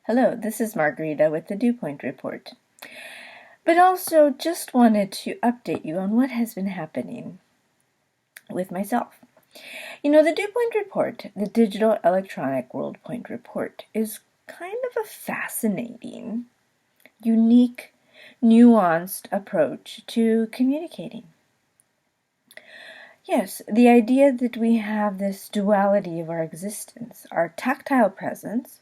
Hello, this is Margarita with the Dew Point Report. But also just wanted to update you on what has been happening with myself. The Dew Point Report, the Digital Electronic World Point Report, is kind of a fascinating, unique, nuanced approach to communicating. Yes, the idea that we have this duality of our existence, our tactile presence,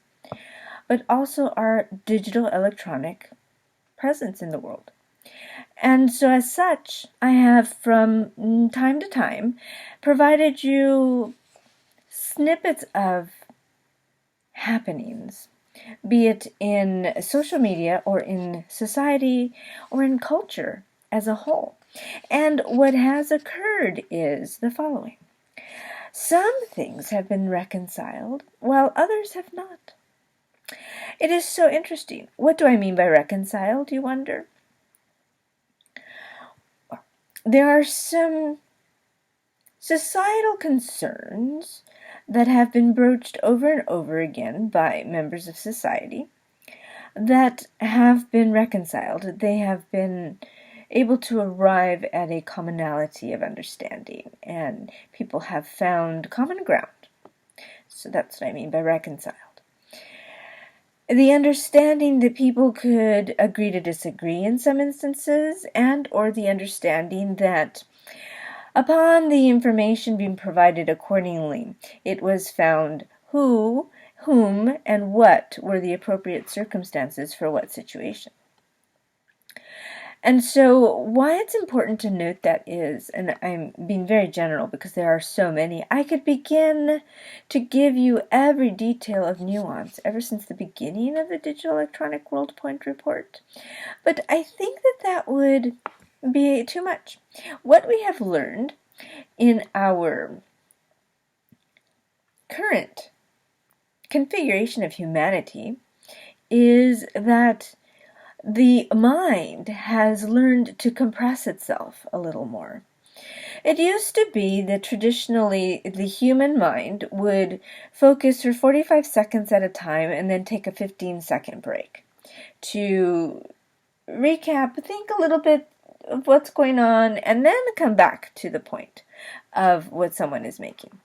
but also our digital electronic presence in the world. And so as such, I have from time to time provided you snippets of happenings, be it in social media or in society or in culture as a whole. And what has occurred is the following. Some things have been reconciled while others have not. It is so interesting. What do I mean by reconciled, you wonder? There are some societal concerns that have been broached over and over again by members of society that have been reconciled. They have been able to arrive at a commonality of understanding, and people have found common ground. So that's what I mean by reconciled. The understanding that people could agree to disagree in some instances, and or the understanding that upon the information being provided accordingly, it was found who, whom, and what were the appropriate circumstances for what situation. And so why it's important to note that is, and I'm being very general because there are so many, I could begin to give you every detail of nuance ever since the beginning of the Digital Electronic World Point Report. But I think that would be too much. What we have learned in our current configuration of humanity is that the mind has learned to compress itself a little more. It used to be that traditionally the human mind would focus for 45 seconds at a time and then take a 15-second break to recap, think a little bit of what's going on, and then come back to the point of what someone is making.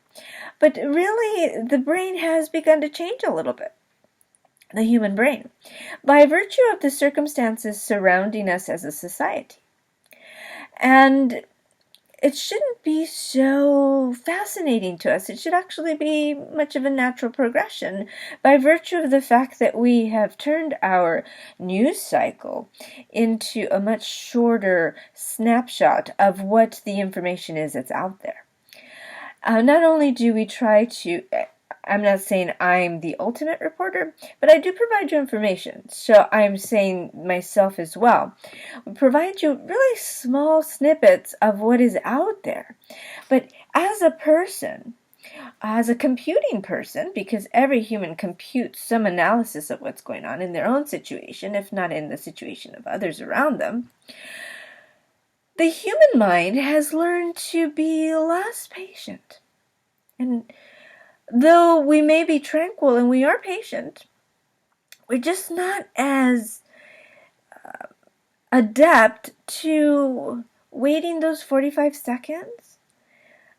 But really, the brain has begun to change a little bit. The human brain, by virtue of the circumstances surrounding us as a society. And it shouldn't be so fascinating to us. It should actually be much of a natural progression by virtue of the fact that we have turned our news cycle into a much shorter snapshot of what the information is that's out there. Not only do we try to I'm not saying I'm the ultimate reporter, but I do provide you information. So I'm saying myself as well. We provide you really small snippets of what is out there. But as a person, as a computing person, because every human computes some analysis of what's going on in their own situation, if not in the situation of others around them, the human mind has learned to be less patient. And though we may be tranquil and we are patient, we're just not as adept to waiting those 45 seconds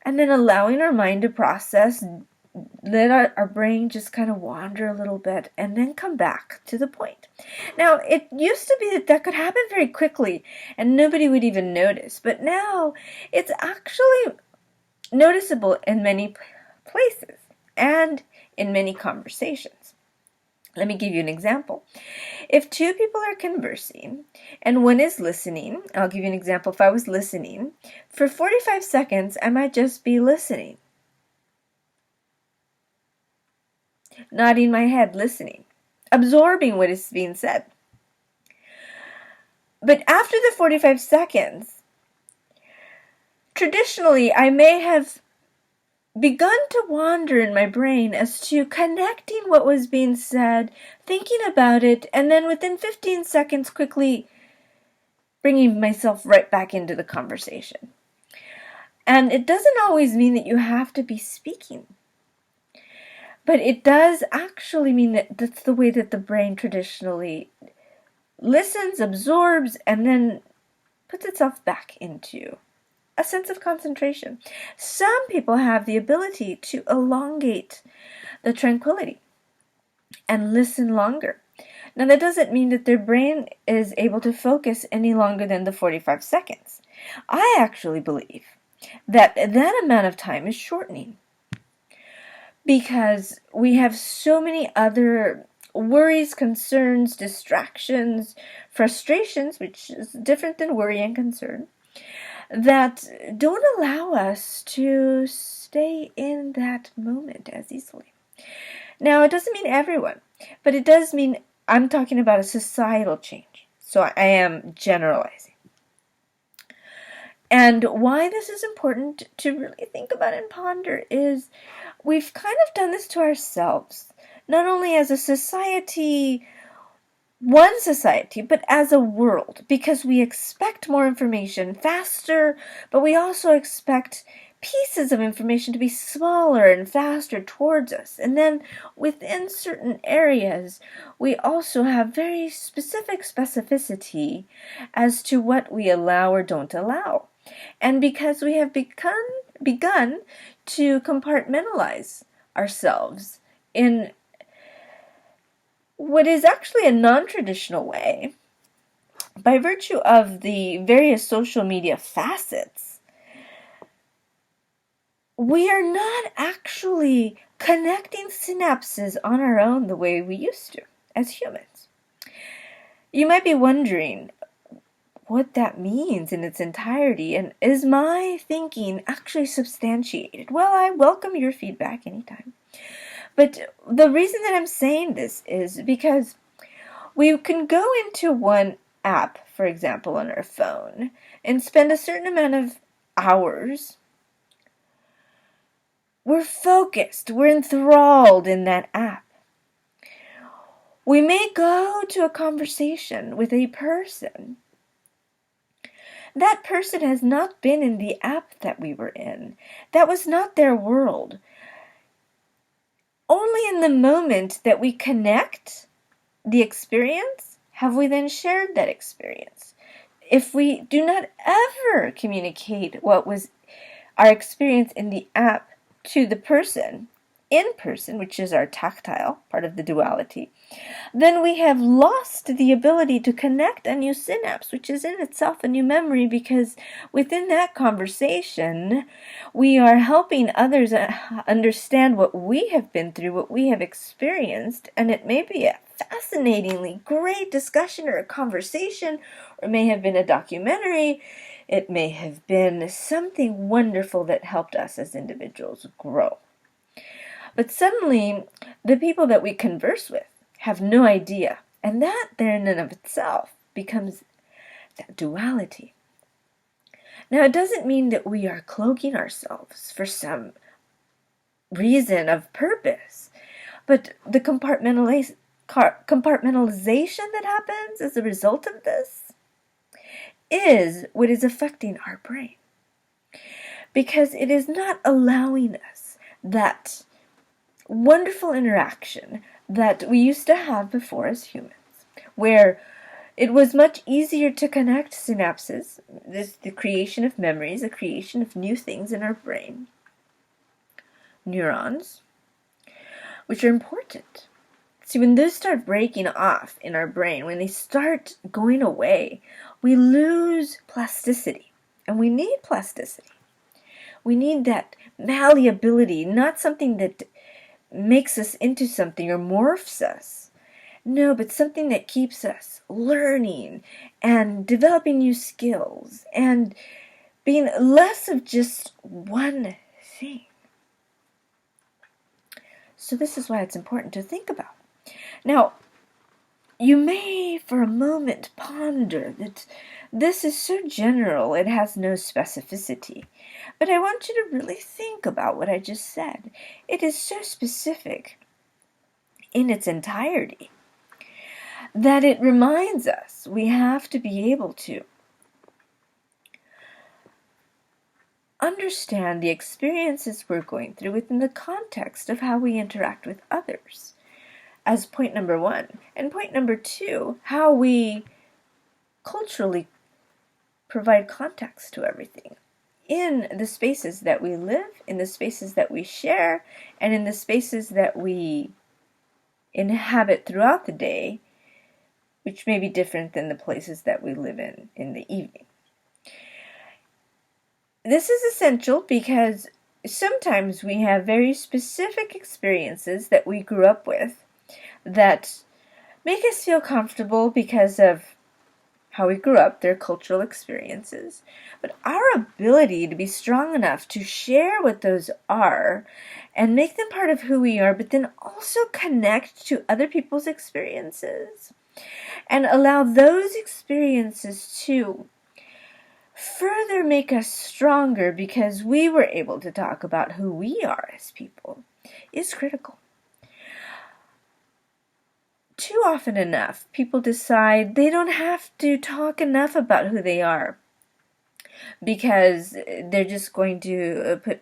and then allowing our mind to process, let our brain just kind of wander a little bit and then come back to the point. Now, it used to be that could happen very quickly and nobody would even notice, but now it's actually noticeable in many places and in many conversations. Let me give you an example. If two people are conversing and one is listening, I'll give you an example. If I was listening, for 45 seconds, I might just be listening. Nodding my head, listening, absorbing what is being said. But after the 45 seconds, traditionally, I may have begun to wander in my brain as to connecting what was being said, thinking about it, and then within 15 seconds quickly bringing myself right back into the conversation. And it doesn't always mean that you have to be speaking. But it does actually mean that that's the way that the brain traditionally listens, absorbs, and then puts itself back into a sense of concentration. Some people have the ability to elongate the tranquility and listen longer. Now, that doesn't mean that their brain is able to focus any longer than the 45 seconds. I actually believe that that amount of time is shortening because we have so many other worries, concerns, distractions, frustrations, which is different than worry and concern, that don't allow us to stay in that moment as easily. Now, it doesn't mean everyone, but it does mean I'm talking about a societal change. So I am generalizing. And why this is important to really think about and ponder is we've kind of done this to ourselves, not only as a society, one society, but as a world, because we expect more information faster, but we also expect pieces of information to be smaller and faster towards us. And then within certain areas, we also have very specific specificity as to what we allow or don't allow. And because we have begun to compartmentalize ourselves in what is actually a non-traditional way, by virtue of the various social media facets, we are not actually connecting synapses on our own the way we used to as humans. You might be wondering what that means in its entirety, and is my thinking actually substantiated? Well, I welcome your feedback anytime. But the reason that I'm saying this is because we can go into one app, for example, on our phone, and spend a certain amount of hours. We're focused, we're enthralled in that app. We may go to a conversation with a person. That person has not been in the app that we were in. That was not their world. Only in the moment that we connect the experience have we then shared that experience. If we do not ever communicate what was our experience in the app to the person, in person, which is our tactile, part of the duality, then we have lost the ability to connect a new synapse, which is in itself a new memory, because within that conversation, we are helping others understand what we have been through, what we have experienced, and it may be a fascinatingly great discussion or a conversation, or it may have been a documentary. It may have been something wonderful that helped us as individuals grow. But suddenly, the people that we converse with have no idea. And that, there in and of itself, becomes that duality. Now, it doesn't mean that we are cloaking ourselves for some reason of purpose. But the compartmentalization that happens as a result of this is what is affecting our brain. Because it is not allowing us that wonderful interaction that we used to have before as humans, where it was much easier to connect synapses, the creation of memories, the creation of new things in our brain, neurons, which are important. See, when those start breaking off in our brain, when they start going away, we lose plasticity, and we need plasticity. We need that malleability, not something that makes us into something or morphs us. No, but something that keeps us learning and developing new skills and being less of just one thing. So this is why it's important to think about. Now, you may for a moment ponder that this is so general, it has no specificity. But I want you to really think about what I just said. It is so specific in its entirety that it reminds us we have to be able to understand the experiences we're going through within the context of how we interact with others, as point number one. And point number two, how we culturally provide context to everything in the spaces that we live, in the spaces that we share, and in the spaces that we inhabit throughout the day, which may be different than the places that we live in the evening. This is essential because sometimes we have very specific experiences that we grew up with that make us feel comfortable because of how we grew up, their cultural experiences. But our ability to be strong enough to share what those are and make them part of who we are, but then also connect to other people's experiences and allow those experiences to further make us stronger because we were able to talk about who we are as people is critical. Too often enough, people decide they don't have to talk enough about who they are because they're just going to put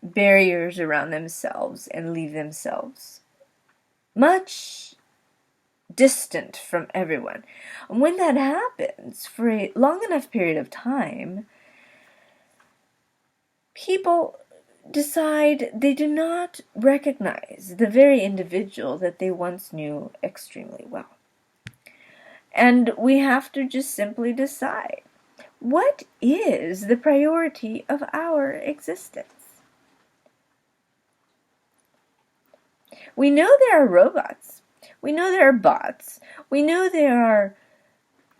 barriers around themselves and leave themselves much distant from everyone. And when that happens for a long enough period of time, people decide they do not recognize the very individual that they once knew extremely well. And we have to just simply decide, what is the priority of our existence? We know there are robots. We know there are bots. We know there are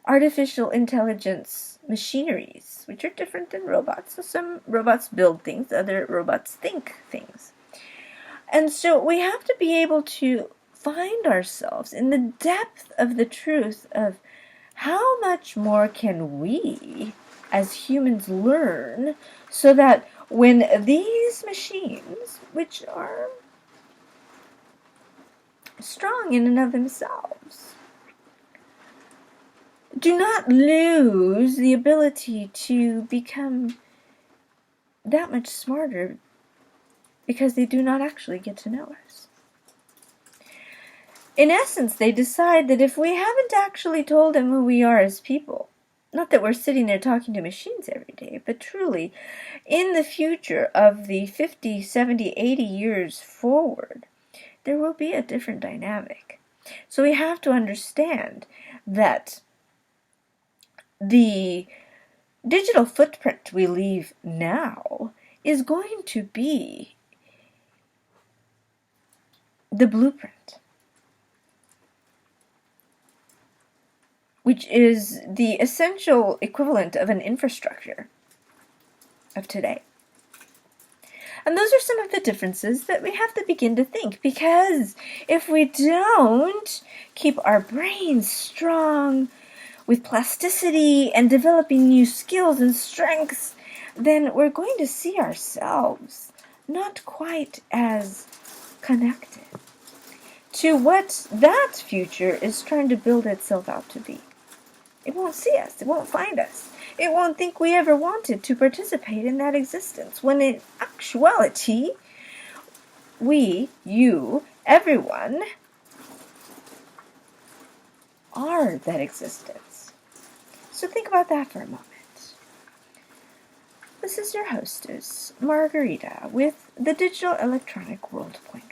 artificial intelligence machineries, which are different than robots. So some robots build things, other robots think things. And so we have to be able to find ourselves in the depth of the truth of how much more can we as humans learn so that when these machines, which are strong in and of themselves, do not lose the ability to become that much smarter because they do not actually get to know us. In essence, they decide that if we haven't actually told them who we are as people, not that we're sitting there talking to machines every day, but truly, in the future of the 50, 70, 80 years forward, there will be a different dynamic. So we have to understand that the digital footprint we leave now is going to be the blueprint, which is the essential equivalent of an infrastructure of today. And those are some of the differences that we have to begin to think, because if we don't keep our brains strong with plasticity and developing new skills and strengths, then we're going to see ourselves not quite as connected to what that future is trying to build itself out to be. It won't see us. It won't find us. It won't think we ever wanted to participate in that existence, when in actuality, we, you, everyone, are that existence. So think about that for a moment. This is your hostess, Margarita, with the Digital Electronic World Point.